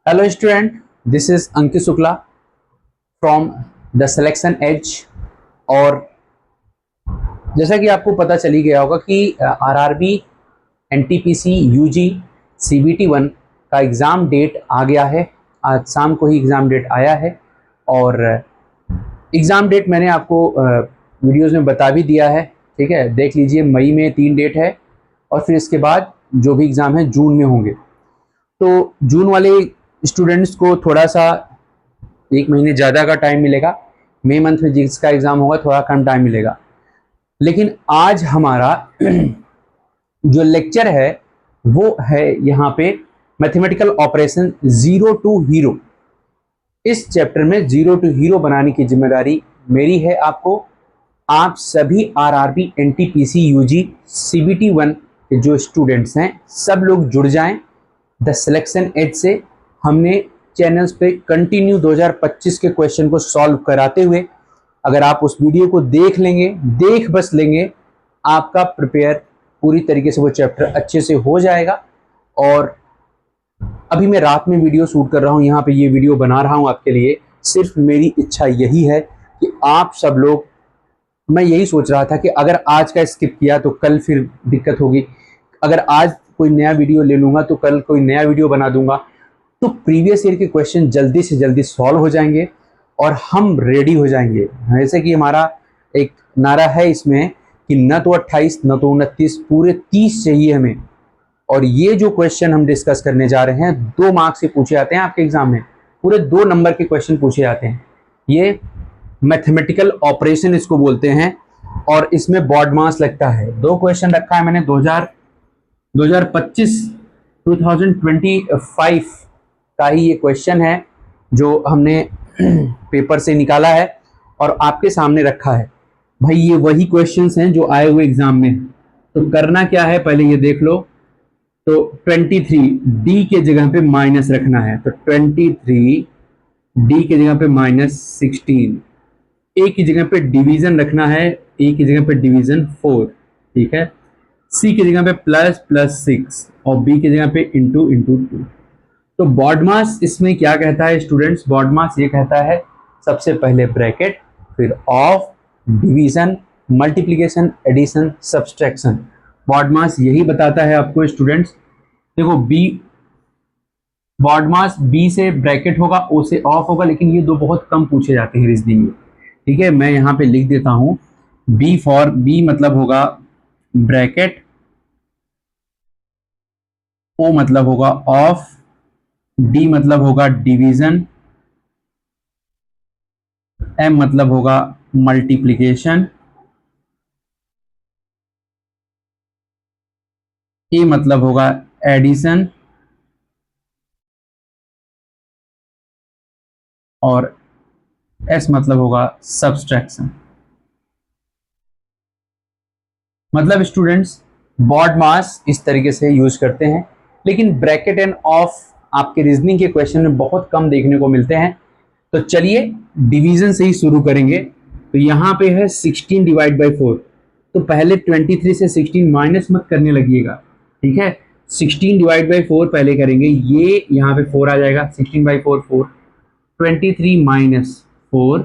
Hello student, this is Ankit Shukla from the Selection Edge। और जैसा कि आपको पता चली गया होगा कि आरआरबी, एनटीपीसी, यूजी, सीबीटी 1 का एग्ज़ाम डेट आ गया है। आज शाम को ही एग्ज़ाम डेट आया है और एग्ज़ाम डेट मैंने आपको वीडियोज़ में बता भी दिया है। ठीक है, देख लीजिए, मई में 3 डेट है और फिर इसके बाद जो भी एग्ज़ाम है जून में होंगे। तो जून वाले स्टूडेंट्स को थोड़ा सा 1 महीने ज़्यादा का टाइम मिलेगा। मई मंथ में जिसका एग्ज़ाम होगा थोड़ा कम टाइम मिलेगा। लेकिन आज हमारा जो लेक्चर है वो है यहाँ पे mathematical operation zero to hero. इस चैप्टर में ज़ीरो टू हीरो बनाने की जिम्मेदारी मेरी है। आप सभी आरआरबी, एनटीपीसी, यूजी, सीबीटी 1 के जो स्टूडेंट्स हैं सब लोग जुड़ जाएं द सिलेक्शन एज से। हमने चैनल्स पे कंटिन्यू 2025 के क्वेश्चन को सॉल्व कराते हुए, अगर आप उस वीडियो को देख लेंगे, देख बस लेंगे, आपका प्रिपेयर पूरी तरीके से वो चैप्टर अच्छे से हो जाएगा। और अभी मैं रात में वीडियो शूट कर रहा हूँ, यहाँ पे ये वीडियो बना रहा हूँ आपके लिए। सिर्फ मेरी इच्छा यही है कि आप सब लोग, मैं यही सोच रहा था कि अगर आज का स्किप किया तो कल फिर दिक्कत होगी, अगर आज कोई नया वीडियो ले लूँगा तो कल कोई नया वीडियो बना दूंगा, तो प्रीवियस ईयर के क्वेश्चन जल्दी से जल्दी सॉल्व हो जाएंगे और हम रेडी हो जाएंगे। जैसे कि हमारा एक नारा है इसमें कि न तो 28 न तो 29, पूरे 30 चाहिए हमें। और ये जो क्वेश्चन हम डिस्कस करने जा रहे हैं 2 मार्क्स से पूछे जाते हैं आपके एग्जाम में, पूरे 2 नंबर के क्वेश्चन पूछे जाते हैं। ये मैथमेटिकल ऑपरेशन इसको बोलते हैं और इसमें बॉड मास लगता है। 2 क्वेश्चन रखा है मैंने 2025 का ही ये क्वेश्चन है जो हमने पेपर से निकाला है और आपके सामने रखा है। भाई ये वही क्वेश्चंस हैं जो आए हुए एग्जाम में। तो करना क्या है, पहले ये देख लो। तो 23 डी के जगह पे माइनस रखना है, तो 23 डी के जगह पे -16। ए की जगह पे डिवीजन रखना है, ए की जगह पे डिवीजन 4। ठीक है, सी की जगह पे ++6 और बी की जगह पे इंटू 2। तो बॉड मास इसमें क्या कहता है स्टूडेंट्स? बॉड मास ये कहता है सबसे पहले ब्रैकेट, फिर of, division, multiplication, addition, subtraction. BODMAS यही बताता है आपको स्टूडेंट्स। देखो, बी बॉड मास बी से ब्रैकेट होगा, ओ से ऑफ होगा, लेकिन ये 2 बहुत कम पूछे जाते हैं रीजनिंग में। ठीक है, मैं यहाँ पे लिख देता हूं, बी मतलब होगा ब्रैकेट, ओ मतलब होगा ऑफ, डी मतलब होगा डिवीजन, एम मतलब होगा मल्टीप्लिकेशन, ए मतलब होगा एडिशन और एस मतलब होगा सब्सट्रैक्शन। मतलब स्टूडेंट्स बॉड मास इस तरीके से यूज करते हैं, लेकिन ब्रैकेट एंड ऑफ आपके रीजनिंग के क्वेश्चन में बहुत कम देखने को मिलते हैं। तो चलिए डिवीजन से ही शुरू करेंगे। तो यहाँ पे है 16 डिवाइड बाई 4। तो पहले 23 से 16 माइनस मत करने लगिएगा। ठीक है, 16 डिवाइड बाई 4 पहले करेंगे, ये यहाँ पे 4 आ जाएगा, 16/4 4, 23 - 4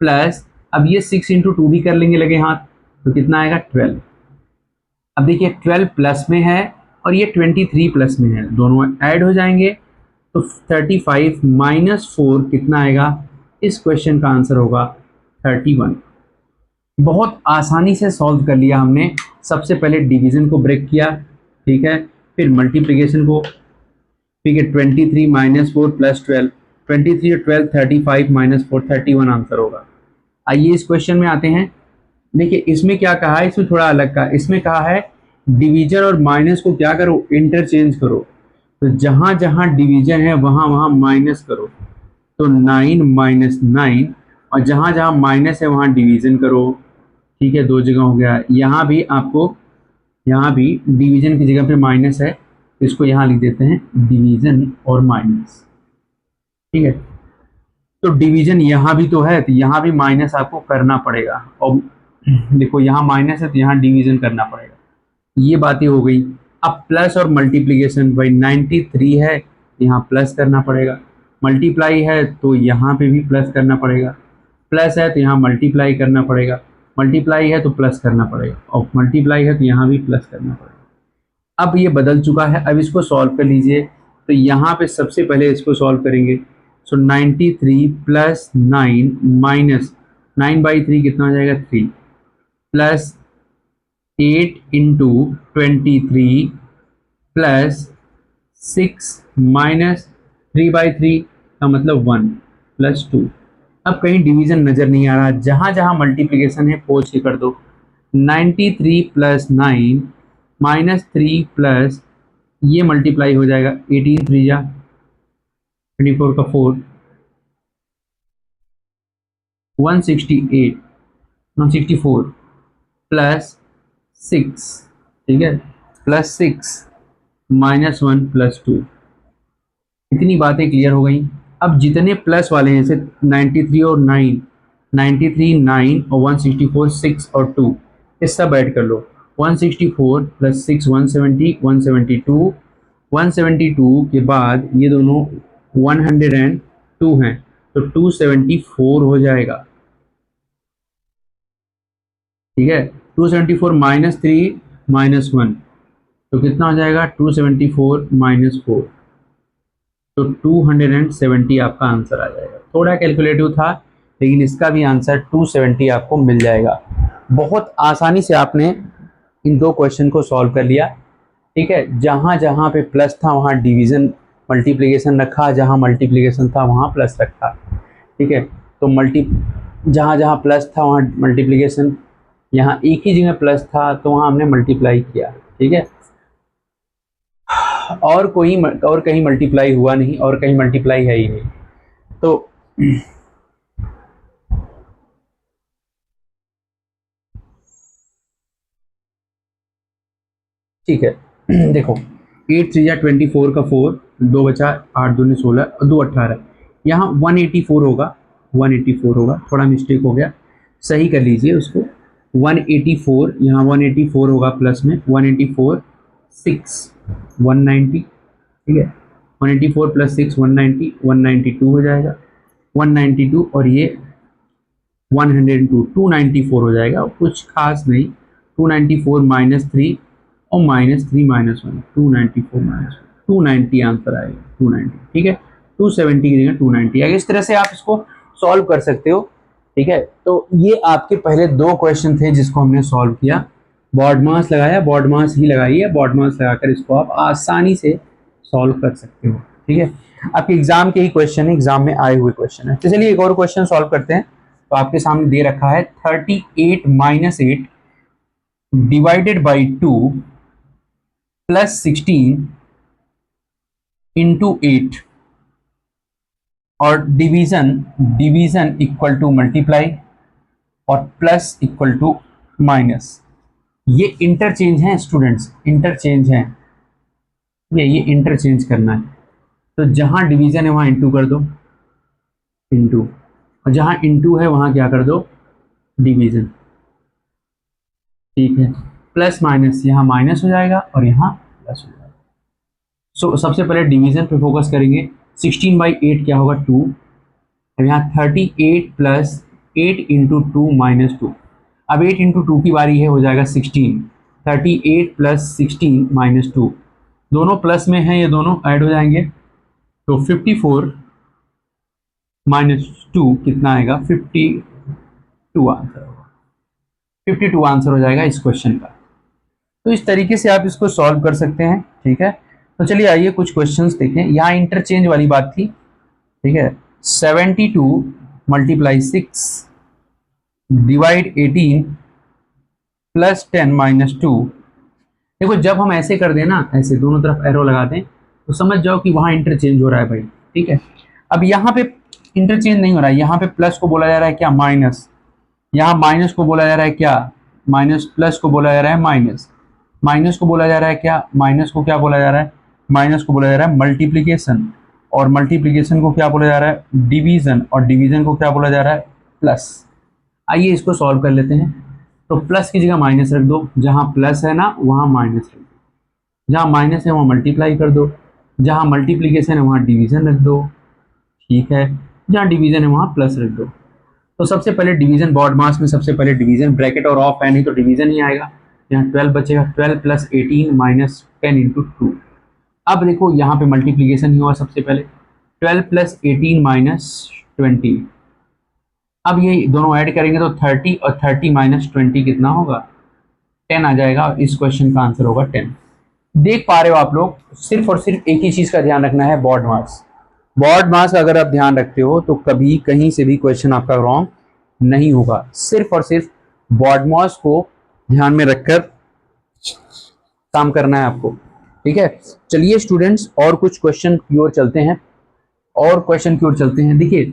प्लस, अब ये 6 × 2 भी कर लेंगे लगे हाथ, तो कितना आएगा 12। अब देखिए 12 प्लस में है और ये 23 प्लस में है, दोनों ऐड हो जाएंगे तो 35 - 4 कितना आएगा? इस क्वेश्चन का आंसर होगा 31। बहुत आसानी से सॉल्व कर लिया हमने। सबसे पहले डिवीजन को ब्रेक किया, ठीक है, फिर मल्टीप्लिकेशन को, ठीक है, 23 - 4 + 12, 23 और 12 35 - 4 31 आंसर होगा। आइए इस क्वेश्चन में आते हैं। देखिए इसमें क्या कहा है, इसमें थोड़ा अलग का, इसमें कहा है डिवीजन और माइनस को क्या करो, इंटरचेंज करो। तो जहां जहां डिवीजन है वहां वहां माइनस करो, तो 9 - 9, और जहां जहां माइनस है वहां डिवीजन करो। ठीक है, 2 जगह हो गया। यहाँ भी आपको, यहाँ भी डिवीजन की जगह पे माइनस है, तो इसको यहाँ लिख देते हैं डिवीजन और माइनस। ठीक है, तो डिवीजन यहाँ भी तो है, तो यहाँ भी माइनस आपको करना पड़ेगा। और देखो यहाँ माइनस है तो यहाँ डिवीजन करना पड़ेगा। ये बातें हो गई। अब प्लस और मल्टीप्लिकेशन, भाई 93 है यहाँ प्लस करना पड़ेगा, मल्टीप्लाई है तो यहाँ पे भी प्लस करना पड़ेगा, प्लस है तो यहाँ मल्टीप्लाई करना पड़ेगा, मल्टीप्लाई है तो प्लस करना पड़ेगा, और मल्टीप्लाई है तो यहाँ भी प्लस करना पड़ेगा। अब ये बदल चुका है, अब इसको सॉल्व कर लीजिए। तो यहाँ पे सबसे पहले इसको सॉल्व करेंगे। सो 93 प्लस 9 माइनस 9/3 कितना हो जाएगा 3, प्लस 8 इंटू 23 प्लस 6 माइनस 3/3 का मतलब 1 प्लस 2। अब कहीं डिवीजन नजर नहीं आ रहा, जहां जहां मल्टीप्लिकेशन है पोंछ के कर दो। 93 प्लस 9 माइनस 3 प्लस ये मल्टीप्लाई हो जाएगा 18 3 जा 24 का 4 168 164 प्लस 6, ठीक है, प्लस 6 माइनस 1 प्लस 2। इतनी बातें क्लियर हो गई। अब जितने प्लस वाले हैं जैसे 93 और 9, 93 9 और 164 6 और 2, ये सब ऐड कर लो। 164 प्लस 6 170 172, 172 के बाद ये दोनों 102 हैं तो 274 हो जाएगा, ठीक है। 274 माइनस 3 माइनस 1 तो कितना हो जाएगा 274 माइनस 4, तो 270 आपका आंसर आ जाएगा। थोड़ा कैलकुलेटिव था लेकिन इसका भी आंसर 270 आपको मिल जाएगा। बहुत आसानी से आपने इन दो क्वेश्चन को सॉल्व कर लिया, ठीक है। जहाँ जहाँ पे प्लस था वहाँ डिवीजन मल्टीप्लिकेशन रखा, जहाँ मल्टीप्लिकेशन था वहाँ प्लस रखा, ठीक है। तो जहाँ जहाँ प्लस था वहाँ मल्टीप्लिकेशन, यहाँ एक ही जगह प्लस था तो वहाँ हमने मल्टीप्लाई किया, ठीक है। और कहीं मल्टीप्लाई हुआ नहीं, और कहीं मल्टीप्लाई है ही नहीं। तो ठीक है, देखो 8 3 24 का 4, 2 बचा, 8 दूनी 16 और 2 18, यहाँ 184 होगा, 184 होगा, थोड़ा मिस्टेक हो गया, सही कर लीजिए उसको। 184 यहाँ 184 होगा प्लस में, 184 6 190, ठीक है। 184 प्लस 6 190, 192 हो जाएगा, 192 और ये 102 294 हो जाएगा, कुछ खास नहीं। 294 माइनस 3 और माइनस 3 माइनस 1, 294 माइनस 290 आंसर आएगा, 290, ठीक है। 270 की जगह 290 आएगा। इस तरह से आप इसको सॉल्व कर सकते हो, ठीक है। तो ये आपके पहले दो क्वेश्चन थे जिसको हमने सॉल्व किया। बॉड मास लगाया, बॉड मास ही लगाइए, बॉड मास लगाकर इसको आप आसानी से सॉल्व कर सकते हो, ठीक है। आपके एग्जाम के ही क्वेश्चन है, एग्जाम में आए हुए क्वेश्चन है। तो चलिए एक और क्वेश्चन सॉल्व करते हैं। तो आपके सामने दे रखा है 38 minus 8 divided by 2 plus 16 into 8 और डिवीजन इक्वल टू मल्टीप्लाई और प्लस इक्वल टू माइनस। ये इंटरचेंज है स्टूडेंट्स, इंटरचेंज है, ये इंटरचेंज करना है। तो जहां डिवीजन है वहां इंटू कर दो, इंटू, और जहां इंटू है वहां क्या कर दो डिवीजन, ठीक है। प्लस माइनस यहाँ माइनस हो जाएगा और यहाँ प्लस हो जाएगा। सो सबसे पहले डिवीजन पे फोकस करेंगे। 16/8 क्या होगा 2, और यहाँ 38 प्लस 8 इंटू 2 माइनस 2। अब 8 इंटू 2 की बारी है, हो जाएगा 16। 38 प्लस 16 माइनस 2, दोनों प्लस में हैं, ये दोनों ऐड हो जाएंगे तो 54 माइनस 2 कितना आएगा 52 आंसर होगा, 52 आंसर हो जाएगा इस क्वेश्चन का। तो इस तरीके से आप इसको सॉल्व कर सकते हैं, ठीक है। तो चलिए आइए कुछ क्वेश्चंस देखें। यहाँ इंटरचेंज वाली बात थी, ठीक है। 72 मल्टीप्लाई 6 डिवाइड 18 प्लस 10 माइनस 2। देखो जब हम ऐसे कर दें ना, ऐसे दोनों तरफ एरो लगा दें तो समझ जाओ कि वहाँ इंटरचेंज हो रहा है भाई, ठीक है। अब यहाँ पे इंटरचेंज नहीं हो रहा है, यहाँ पे प्लस को बोला जा रहा है क्या माइनस, यहाँ माइनस को बोला जा रहा है क्या माइनस, प्लस को बोला जा रहा है माइनस, माइनस को बोला जा रहा है क्या, माइनस को क्या बोला जा रहा है, माइनस को बोला जा रहा है मल्टीप्लिकेशन, और मल्टीप्लिकेशन को क्या बोला जा रहा है डिवीजन, और डिवीजन को क्या बोला जा रहा है प्लस। आइए इसको सॉल्व कर लेते हैं। तो प्लस की जगह माइनस रख दो, जहाँ प्लस है ना वहाँ माइनस रख दो, जहाँ माइनस है वहाँ मल्टीप्लाई कर दो, जहाँ मल्टीप्लीकेशन है वहाँ डिवीजन रख दो, ठीक है, जहाँ डिवीजन है वहाँ प्लस रख दो। तो सबसे पहले डिवीजन, बॉड मास में सबसे पहले डिवीजन, ब्रैकेट और ऑफ है नहीं तो डिवीजन ही आएगा। यहाँ 12 बचेगा, 12 प्लस 18 माइनस 10 इंटू 2। अब देखो यहाँ पे मल्टीप्लीकेशन ही हुआ सबसे पहले, 12 प्लस 18 माइनस 20। अब ये दोनों ऐड करेंगे तो 30 और 30 माइनस 20 कितना होगा, 10 आ जाएगा। इस क्वेश्चन का आंसर होगा 10। देख पा रहे हो आप लोग, सिर्फ और सिर्फ एक ही चीज का ध्यान रखना है, बॉड मास। बॉड मास अगर आप ध्यान रखते हो तो कभी कहीं से भी क्वेश्चन आपका रॉन्ग नहीं होगा। सिर्फ और सिर्फ बॉड मास को ध्यान में रखकर काम करना है आपको, ठीक है। चलिए स्टूडेंट्स, और कुछ क्वेश्चन की ओर चलते हैं, और क्वेश्चन की ओर चलते हैं। देखिए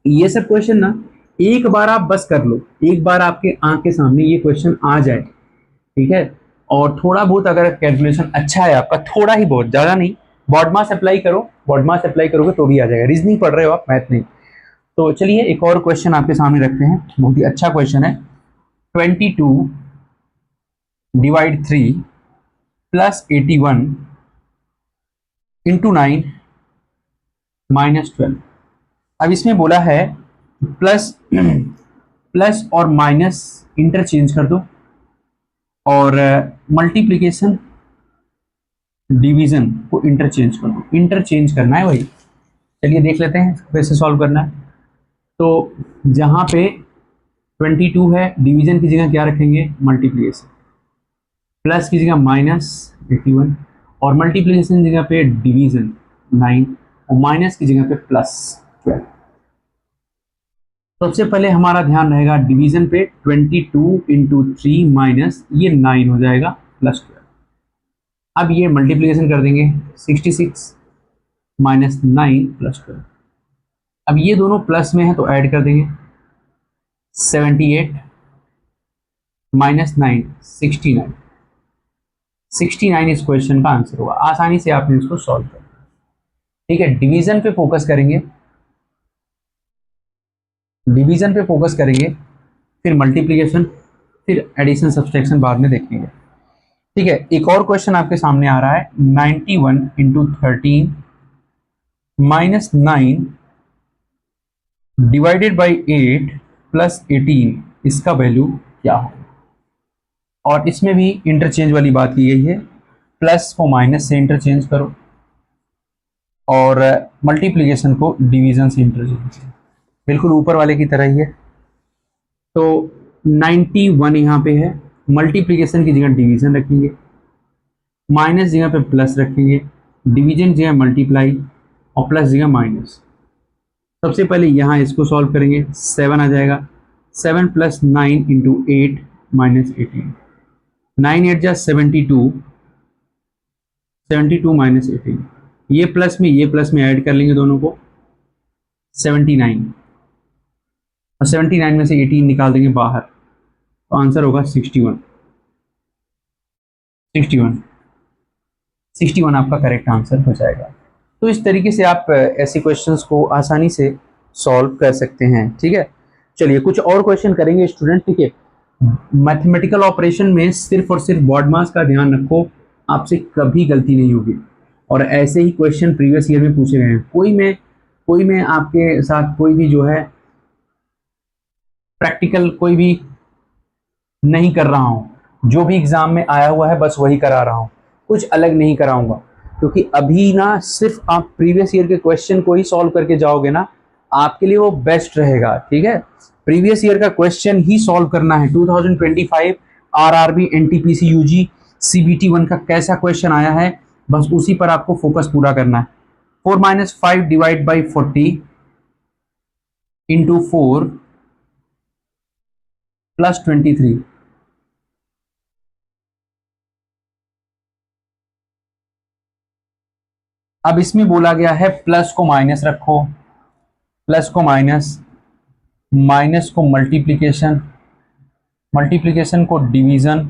ये सब क्वेश्चन ना एक बार आप बस कर लो, एक बार आपके आंख के सामने ये क्वेश्चन आ जाए, ठीक है, और थोड़ा बहुत अगर कैलकुलेशन अच्छा है आपका, थोड़ा ही बहुत, ज़्यादा नहीं, बॉड मास अप्लाई करो, बॉड मास अप्लाई करोगे तो भी आ जाएगा। रीजनिंग पढ़ रहे हो आप, मैथ नहीं। तो चलिए एक और क्वेश्चन आपके सामने रखते हैं, बहुत ही अच्छा क्वेश्चन है। 22 डिवाइड 3 प्लस 81 इंटू 9 माइनस 12। अब इसमें बोला है प्लस प्लस और माइनस इंटरचेंज कर दो, और मल्टीप्लिकेशन डिवीजन को इंटरचेंज कर दो। इंटरचेंज करना है भाई, चलिए देख लेते हैं कैसे सॉल्व करना है। तो जहाँ पे 22 है, डिवीजन की जगह क्या रखेंगे, मल्टीप्लिकेशन, प्लस की जगह माइनस 81, और मल्टीप्लिकेशन की जगह पे डिवीजन 9, और माइनस की जगह पे प्लस 12। सबसे पहले हमारा ध्यान रहेगा डिवीजन पे, 22 इंटू 3 माइनस ये 9 हो जाएगा प्लस 12। अब ये मल्टीप्लिकेशन कर देंगे, 66 माइनस 9 प्लस 12। अब ये दोनों प्लस में है तो ऐड कर देंगे, 78 माइनस 9 69। 69 इस क्वेश्चन का आंसर होगा। आसानी से आपने इसको सॉल्व कर, ठीक है। डिवीजन पे फोकस करेंगे, डिवीजन पे फोकस करेंगे, फिर मल्टीप्लिकेशन, फिर एडिशन सब्सट्रैक्शन बाद में देखेंगे, ठीक है। एक और क्वेश्चन आपके सामने आ रहा है, 91 into 13 minus 9 divided by 8 plus 18, इसका वैल्यू क्या हो। और इसमें भी इंटरचेंज वाली बात की गई है, प्लस को माइनस से इंटरचेंज करो और मल्टीप्लिकेशन को डिवीजन से इंटरचेंज करो, बिल्कुल ऊपर वाले की तरह ही है। तो 91 यहाँ पे है, मल्टीप्लिकेशन की जगह डिवीजन रखेंगे, माइनस जगह पे प्लस रखेंगे, डिवीजन जगह मल्टीप्लाई, और प्लस जगह माइनस। सबसे पहले यहाँ इसको सॉल्व करेंगे, 7 आ जाएगा, 7 प्लस 9 इंटू 8 माइनस 18, 9 8 जा 72, 72 माइनस 18, ये प्लस में ऐड कर लेंगे दोनों को, 79, और 79 में से 18 निकाल देंगे बाहर, तो आंसर होगा 61। 61 आपका करेक्ट आंसर हो जाएगा। तो इस तरीके से आप ऐसे क्वेश्चंस को आसानी से सॉल्व कर सकते हैं, ठीक है। चलिए कुछ और क्वेश्चन करेंगे स्टूडेंट, ठीक है। मैथमेटिकल ऑपरेशन में सिर्फ और सिर्फ बॉड मास का ध्यान रखो, आपसे कभी गलती नहीं होगी। और ऐसे ही क्वेश्चन प्रीवियस ईयर में पूछे गए हैं। कोई में आपके साथ कोई भी जो है प्रैक्टिकल कोई भी नहीं कर रहा हूँ, जो भी एग्जाम में आया हुआ है बस वही करा रहा हूँ, कुछ अलग नहीं कराऊंगा। क्योंकि अभी ना सिर्फ आप प्रीवियस ईयर के क्वेश्चन को ही सॉल्व करके जाओगे ना, आपके लिए वो बेस्ट रहेगा, ठीक है। प्रीवियस ईयर का क्वेश्चन ही सॉल्व करना है। 2025 आरआरबी एनटीपीसी यूजी सीबीटी 1 का कैसा क्वेश्चन आया है, बस उसी पर आपको फोकस पूरा करना है। 4 minus 5 divide by 40 into 4 plus 23। अब इसमें बोला गया है प्लस को माइनस रखो, प्लस को माइनस, माइनस को मल्टीप्लिकेशन, मल्टीप्लिकेशन को डिवीजन,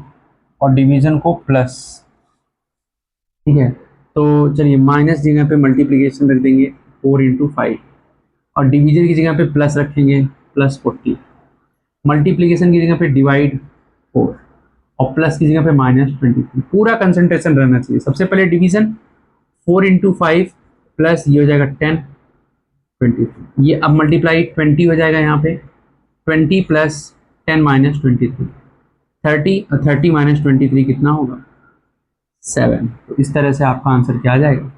और डिवीजन को प्लस, ठीक है। तो चलिए माइनस जगह पे मल्टीप्लिकेशन रख देंगे 4 इंटू 5, और डिवीजन की जगह पे प्लस रखेंगे प्लस 40, मल्टीप्लिकेशन की जगह पे डिवाइड 4, और प्लस की जगह पे माइनस 23। पूरा कंसंट्रेशन रहना चाहिए। सबसे पहले डिवीजन, 4 इंटू 5 प्लस ये हो जाएगा 10, 20, ये अब मल्टीप्लाई 20 हो जाएगा यहाँ पे, 20 प्लस 10 माइनस 23, 30, और 30 माइनस 23 कितना होगा, 7। तो इस तरह से आपका आंसर क्या आ जाएगा,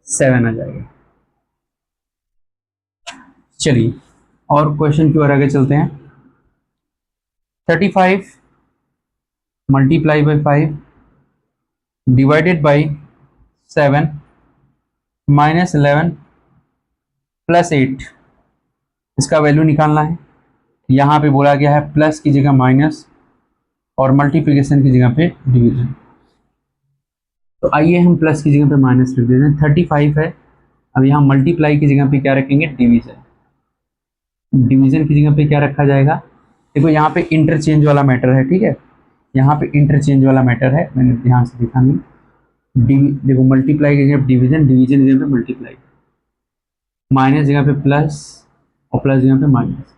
7 आ जाएगा। चलिए और क्वेश्चन की ओर आगे चलते हैं। 35 multiply by 5 divided by 7 minus 11 plus 8, इसका वैल्यू निकालना है। यहाँ पे बोला गया है प्लस की जगह माइनस और मल्टीप्लिकेशन की जगह पे डिवीजन। तो आइए हम प्लस की जगह पे माइनस लिख देते हैं। 35 है, अब यहाँ मल्टीप्लाई की जगह पे क्या रखेंगे, डिवीजन। डिवीजन की जगह पे क्या रखा जाएगा, देखो यहाँ पे इंटरचेंज वाला मैटर है, ठीक है, यहाँ पे इंटरचेंज वाला मैटर है, मैंने ध्यान से देखा नहीं। देखो मल्टीप्लाई की जगह डिवीजन, डिवीजन की जगह पे मल्टीप्लाई, माइनस जगह पे प्लस और प्लस जगह पे माइनस।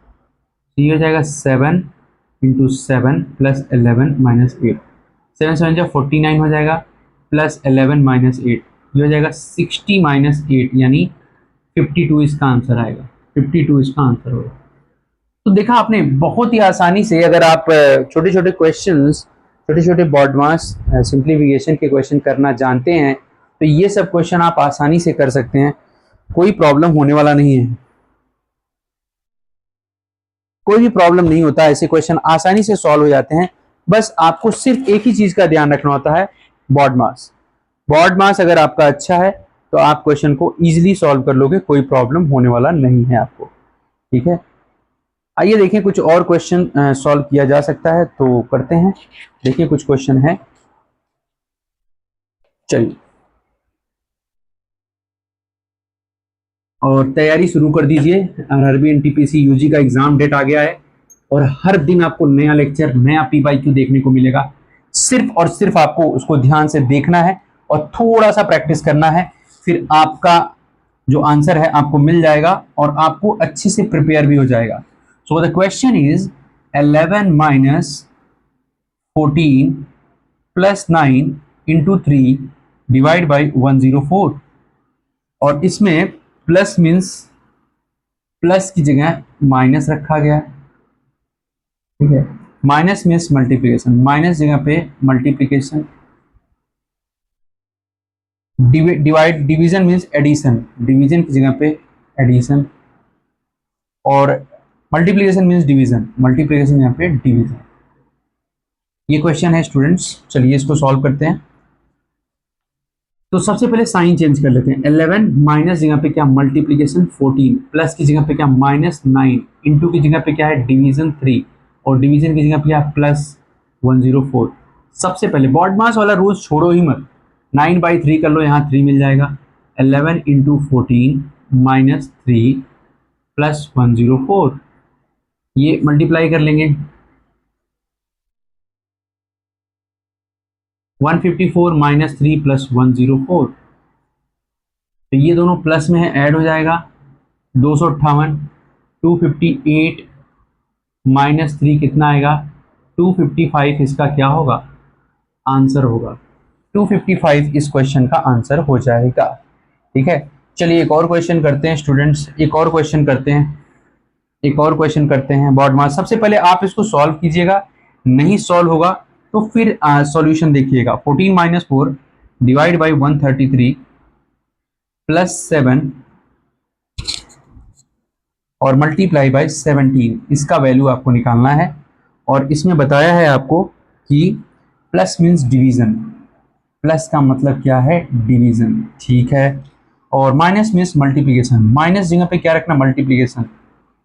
तो ये हो जाएगा 7 इंटू 7 प्लस 11 माइनस 8, 7 7 जा 49 हो जाएगा, प्लस 11 माइनस 8, ये हो जाएगा 60 माइनस 8 यानी 52 इसका आंसर आएगा, 52 इसका आंसर होगा। तो देखा आपने बहुत ही आसानी से, अगर आप छोटे छोटे क्वेश्चंस, छोटे छोटे बॉड मास सिंप्लीफिकेशन के क्वेश्चन करना जानते हैं तो ये सब क्वेश्चन आप आसानी से कर सकते हैं, कोई प्रॉब्लम होने वाला नहीं है, कोई भी प्रॉब्लम नहीं होता, ऐसे क्वेश्चन आसानी से सॉल्व हो जाते हैं। बस आपको सिर्फ एक ही चीज का ध्यान रखना होता है, बॉड मास। बॉड मास अगर आपका अच्छा है तो आप क्वेश्चन को इजीली सॉल्व कर लोगे, कोई प्रॉब्लम होने वाला नहीं है आपको, ठीक है। आइए देखें कुछ और क्वेश्चन सॉल्व किया जा सकता है तो करते हैं। देखिए कुछ क्वेश्चन है, चलिए और तैयारी शुरू कर दीजिए। आरआरबी एनटीपीसी यूजी का एग्जाम डेट आ गया है और हर दिन आपको नया लेक्चर, नया पीवाईक्यू देखने को मिलेगा। सिर्फ और सिर्फ आपको उसको ध्यान से देखना है और थोड़ा सा प्रैक्टिस करना है, फिर आपका जो आंसर है आपको मिल जाएगा और आपको अच्छे से प्रिपेयर भी हो जाएगा। So the question is 11 minus 14 plus 9 into 3 divide by 104, और इसमें प्लस मीन्स प्लस की जगह माइनस रखा गया, ठीक है। माइनस मीन्स मल्टीप्लिकेशन, माइनस जगह पे multiplication, divide division means addition, division की जगह पे एडिशन, और मल्टीप्लिकेशन मीन्स डिवीजन, मल्टीप्लिकेशन यहाँ पे डिवीजन। ये क्वेश्चन है स्टूडेंट्स, चलिए इसको सॉल्व करते हैं। तो सबसे पहले साइन चेंज कर लेते हैं। 11 माइनस जगह पे क्या मल्टीप्लिकेशन 14, प्लस की जगह पे क्या माइनस 9, इंटू की जगह पे क्या है डिवीजन 3, और डिवीजन की जगह पे क्या प्लस 104। सबसे पहले बॉड मास वाला रूल्स छोड़ो ही मत, 9/3 कर लो, यहाँ 3 मिल जाएगा। 11 इंटू 14 माइनस 3 प्लस 104, ये मल्टीप्लाई कर लेंगे। 154 माइनस 3 प्लस 104, तो ये दोनों प्लस में है, ऐड हो जाएगा 258। 258 माइनस 3 कितना आएगा, 255 इसका क्या होगा, आंसर होगा। 255 इस क्वेश्चन का आंसर हो जाएगा, ठीक है। चलिए एक और क्वेश्चन करते हैं स्टूडेंट्स, एक और क्वेश्चन करते हैं, एक और क्वेश्चन करते हैं बॉड मास। सबसे पहले आप इसको सॉल्व कीजिएगा, नहीं सॉल्व होगा तो फिर सॉल्यूशन देखिएगा। 14 माइनस 4 डिवाइड बाई 133 प्लस 7 और मल्टीप्लाई बाई 17, इसका वैल्यू आपको निकालना है। और इसमें बताया है आपको कि प्लस मीन्स डिवीजन, प्लस का मतलब क्या है, डिवीजन, ठीक है। और माइनस मीन्स मल्टीप्लिकेशन, माइनस जगह पे क्या रखना, मल्टीप्लिकेशन।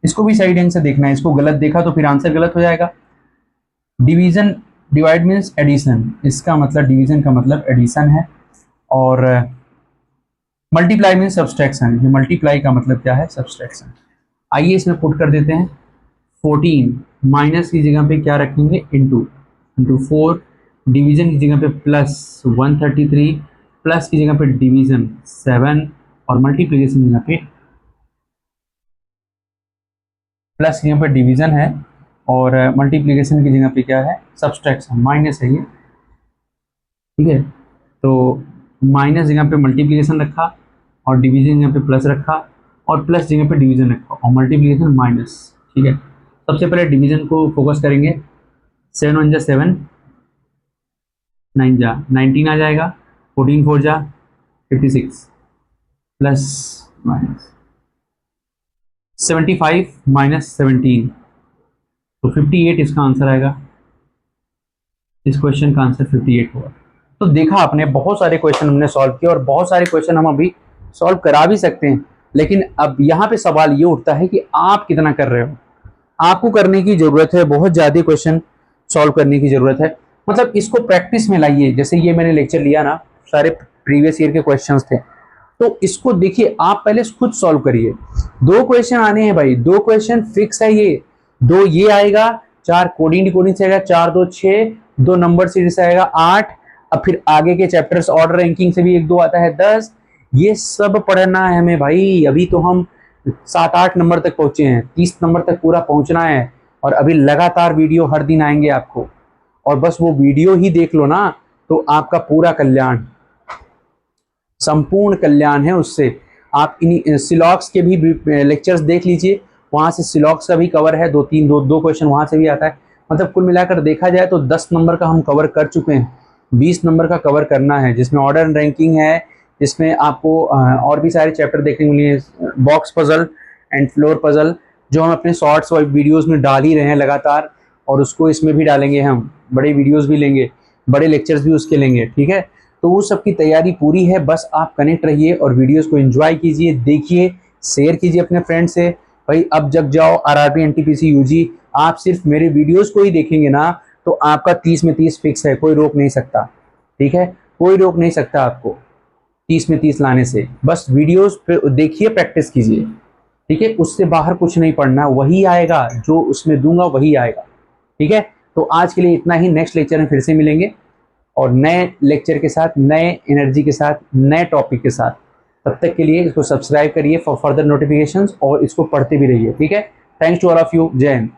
इसको भी सही ढंग से देखना है, इसको गलत देखा तो फिर आंसर गलत हो जाएगा। डिवीजन, डिवाइड मीन्स एडिशन, इसका मतलब डिवीजन का मतलब एडिशन है। और मल्टीप्लाई मीन्स सब्सट्रैक्शन, ये मल्टीप्लाई का मतलब क्या है, सब्सट्रैक्शन। आइए इसमें पुट कर देते हैं। 14 माइनस की जगह पे क्या रखेंगे, इंटू, इंटू 4, डिवीजन की जगह पे प्लस 133, प्लस की जगह पे डिवीजन 7, और मल्टीप्लिकेशन की जगह पे प्लस की जगह पे डिवीजन है, और मल्टीप्लिकेशन की जगह पे क्या है, सब्सट्रैक्शन, माइनस है ये, ठीक है। तो माइनस जगह पे मल्टीप्लिकेशन रखा और डिवीजन जगह पे प्लस रखा और प्लस जगह पे डिवीजन रखा और मल्टीप्लिकेशन माइनस। ठीक है, सबसे पहले डिवीजन को फोकस करेंगे। 7 1 जा 7, 9 जा 19 आ जाएगा, 14 4 जा 56 प्लस माइनस 75 माइनस 17, तो 58 इसका आंसर आएगा। इस क्वेश्चन का आंसर 58 होगा। तो देखा आपने, बहुत सारे क्वेश्चन हमने सॉल्व किए और बहुत सारे क्वेश्चन हम अभी सॉल्व करा भी सकते हैं, लेकिन अब यहाँ पे सवाल ये उठता है कि आप कितना कर रहे हो। आपको करने की जरूरत है, बहुत ज्यादा क्वेश्चन सॉल्व करने की जरूरत है। मतलब इसको प्रैक्टिस में लाइए। जैसे ये मैंने लेक्चर लिया ना, सारे प्रीवियस ईयर के क्वेश्चंस थे, तो इसको देखिए, आप पहले खुद सॉल्व करिए। 2 क्वेश्चन आने हैं भाई, 2 क्वेश्चन फिक्स है। ये 2 ये आएगा, 4 कोडिंग डिकोडिंग से आएगा, 4 2 6, 2 नंबर सीरीज से आएगा 8, अब फिर आगे के चैप्टर्स ऑर्डर रैंकिंग से भी 1 2 आता है 10। ये सब पढ़ना है हमें भाई। अभी तो हम 7 8 नंबर तक पहुंचे हैं, 30 नंबर तक पूरा पहुंचना है। और अभी लगातार वीडियो हर दिन आएंगे आपको, और बस वो वीडियो ही देख लो ना, तो आपका पूरा कल्याण, संपूर्ण कल्याण है उससे। आप इन सिलॉक्स के भी लेक्चर्स देख लीजिए, वहां से सिलॉक्स का भी कवर है, 2 क्वेश्चन वहां से भी आता है। मतलब कुल मिलाकर देखा जाए तो 10 नंबर का हम कवर कर चुके हैं, 20 नंबर का कवर करना है, जिसमें ऑर्डर एंड रैंकिंग है, जिसमें आपको और भी सारे चैप्टर देखने को मिले, box puzzle and floor puzzle, जो हम अपने शॉर्ट्स और वीडियोस में डाल ही रहे हैं लगातार, और उसको इसमें भी डालेंगे। हम बड़े वीडियोस भी लेंगे, बड़े लेक्चर्स भी उसके लेंगे। ठीक है, तो वो सब की तैयारी पूरी है। बस आप कनेक्ट रहिए और वीडियोस को एंजॉय कीजिए, देखिए, शेयर कीजिए अपने फ्रेंड से। भाई अब जग जाओ आरआरबी एनटीपीसी यूजी। आप सिर्फ मेरे वीडियोस को ही देखेंगे ना, तो आपका 30 में 30 फिक्स है, कोई रोक नहीं सकता। ठीक है, कोई रोक नहीं सकता आपको 30 में 30 लाने से। बस वीडियोस देखिए, प्रैक्टिस कीजिए। ठीक है, उससे बाहर कुछ नहीं पढ़ना, वही आएगा जो उसमें दूंगा वही आएगा। ठीक है, तो आज के लिए इतना ही। नेक्स्ट लेक्चर में फिर से मिलेंगे और नए लेक्चर के साथ, नए एनर्जी के साथ, नए टॉपिक के साथ। तब तक के लिए इसको सब्सक्राइब करिए फॉर फर्दर नोटिफिकेशंस और इसको पढ़ते भी रहिए। ठीक है, thanks to all of you. जय हिंद।